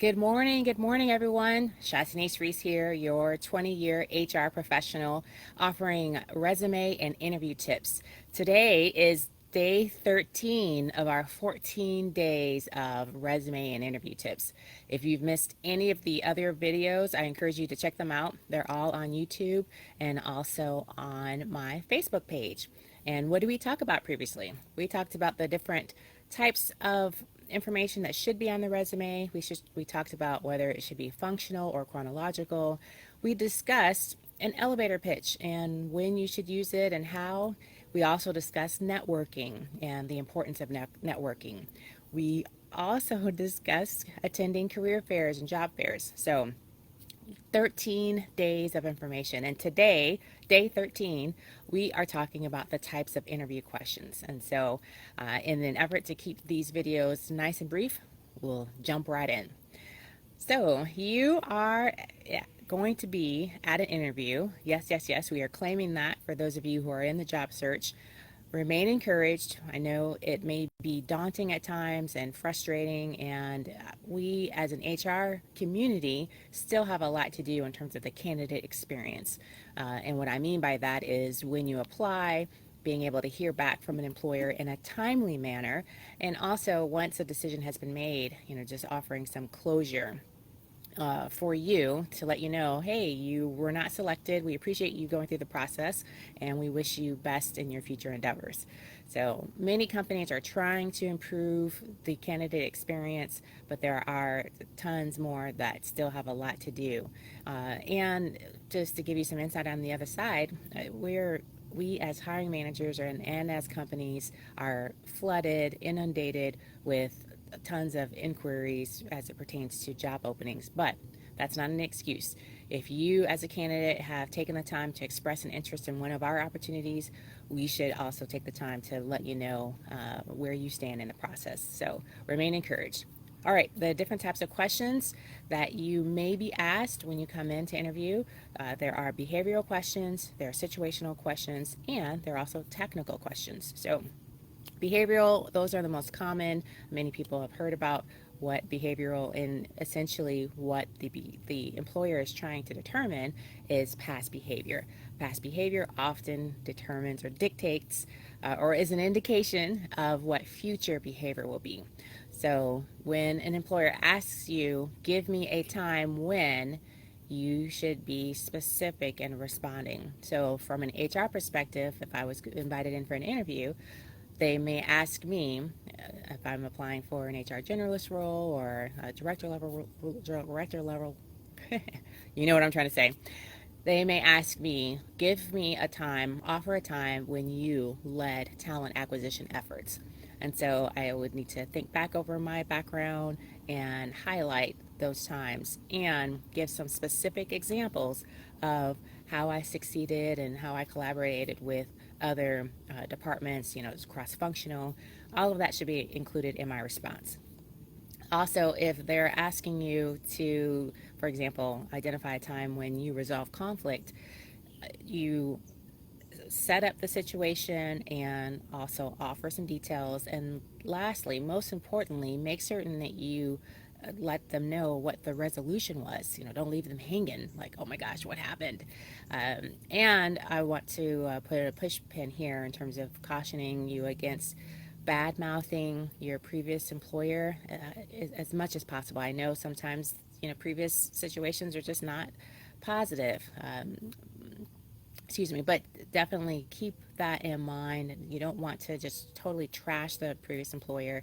Good morning, everyone. Shasinice Reese here, your 20-year HR professional, offering resume and interview tips. Today is day 13 of our 14 days of resume and interview tips. If you've missed any of the other videos, I encourage you to check them out. They're all on YouTube and also on my Facebook page. And what did we talk about previously? We talked about the different types of information that should be on the resume. We talked about whether it should be functional or chronological. We discussed an elevator pitch and when you should use it and how. We also discussed networking and the importance of networking. We also discussed attending career fairs and job fairs. So 13 days of information. And today, day 13, we are talking about the types of interview questions. And so, in an effort to keep these videos nice and brief, we'll jump right in. So, you are going to be at an interview. Yes, yes, yes. We are claiming that for those of you who are in the job search. Remain encouraged. I know it may be daunting at times and frustrating, and we as an HR community still have a lot to do in terms of the candidate experience. And what I mean by that is when you apply, being able to hear back from an employer in a timely manner, and also once a decision has been made, just offering some closure for you to let you know, hey, you were not selected. We appreciate you going through the process and we wish you best in your future endeavors. So many companies are trying to improve the candidate experience, but there are tons more that still have a lot to do. And just to give you some insight on the other side, we as hiring managers and as companies are flooded, inundated with tons of inquiries as it pertains to job openings, but that's not an excuse. If you as a candidate have taken the time to express an interest in one of our opportunities, we should also take the time to let you know where you stand in the process. So remain encouraged. All right, the different types of questions that you may be asked when you come in to interview. There are behavioral questions, there are situational questions, and there are also technical questions. So behavioral, those are the most common. Many people have heard about what behavioral, and essentially what the employer is trying to determine is past behavior. Past behavior often determines or dictates or is an indication of what future behavior will be. So when an employer asks you, give me a time when, you should be specific in responding. So from an HR perspective, if I was invited in for an interview, they may ask me if I'm applying for an HR generalist role or a director level, you know what I'm trying to say. They may ask me, give me a time, offer a time when you led talent acquisition efforts. And so I would need to think back over my background and highlight those times and give some specific examples of how I succeeded and how I collaborated with other departments, it's cross-functional. All of that should be included in my response. Also, if they're asking you to, for example, identify a time when you resolve conflict, you set up the situation and also offer some details. And lastly, most importantly, make certain that you let them know what the resolution was. Don't leave them hanging like, oh my gosh, what happened? And I want to put a push pin here in terms of cautioning you against bad mouthing your previous employer as much as possible. I know sometimes, previous situations are just not positive. But definitely keep that in mind. You don't want to just totally trash the previous employer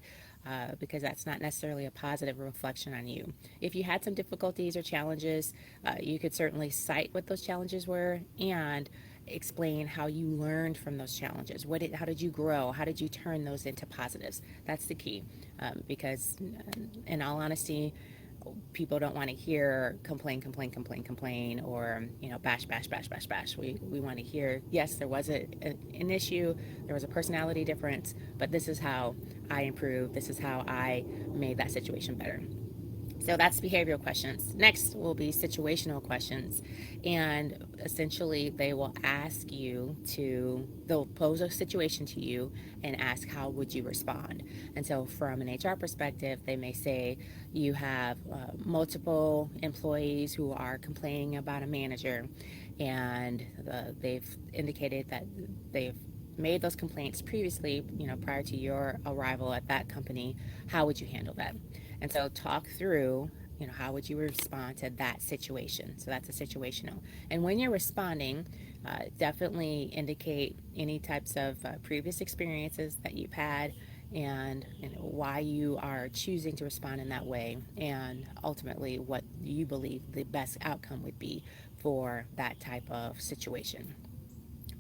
because that's not necessarily a positive reflection on you. If you had some difficulties or challenges, you could certainly cite what those challenges were and explain how you learned from those challenges. How did you grow? How did you turn those into positives? That's the key, because in all honesty, people don't want to hear complain, or bash. We want to hear, yes, there was an issue, there was a personality difference, but this is how I improved. This is how I made that situation better. So that's behavioral questions. Next will be situational questions. And essentially, they will ask you to, they'll pose a situation to you and ask, how would you respond? And so, from an HR perspective, they may say, you have multiple employees who are complaining about a manager, and they've indicated that they've made those complaints previously, prior to your arrival at that company. How would you handle that? And so talk through, how would you respond to that situation? So that's a situational. And when you're responding, definitely indicate any types of previous experiences that you've had, and why you are choosing to respond in that way, and ultimately what you believe the best outcome would be for that type of situation.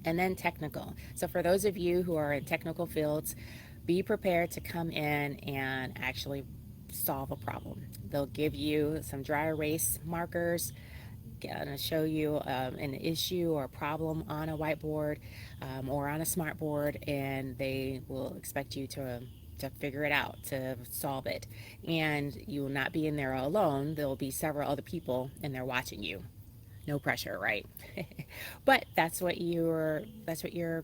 And then technical. So for those of you who are in technical fields, be prepared to come in and actually solve a problem. They'll give you some dry erase markers, going to show you an issue or a problem on a whiteboard, or on a smart board, and they will expect you to figure it out, to solve it. And you will not be in there alone. There will be several other people in there watching you. No pressure, right? But that's what your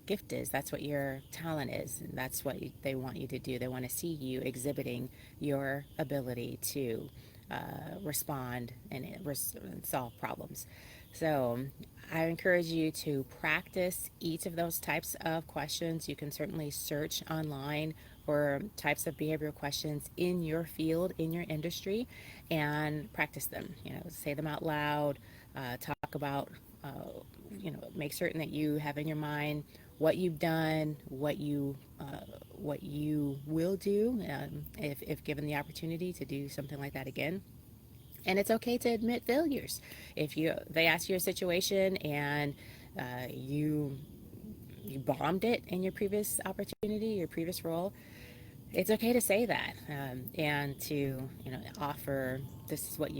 gift is. That's what your talent is. And that's what they want you to do. They want to see you exhibiting your ability to respond and solve problems. So I encourage you to practice each of those types of questions. You can certainly search online for types of behavioral questions in your field, in your industry, and practice them. Say them out loud. Talk about, make certain that you have in your mind what you've done, what you will do, if given the opportunity to do something like that again. And it's okay to admit failures. If they ask you a situation and you bombed it in your previous opportunity, your previous role, it's okay to say that, and to offer, this is what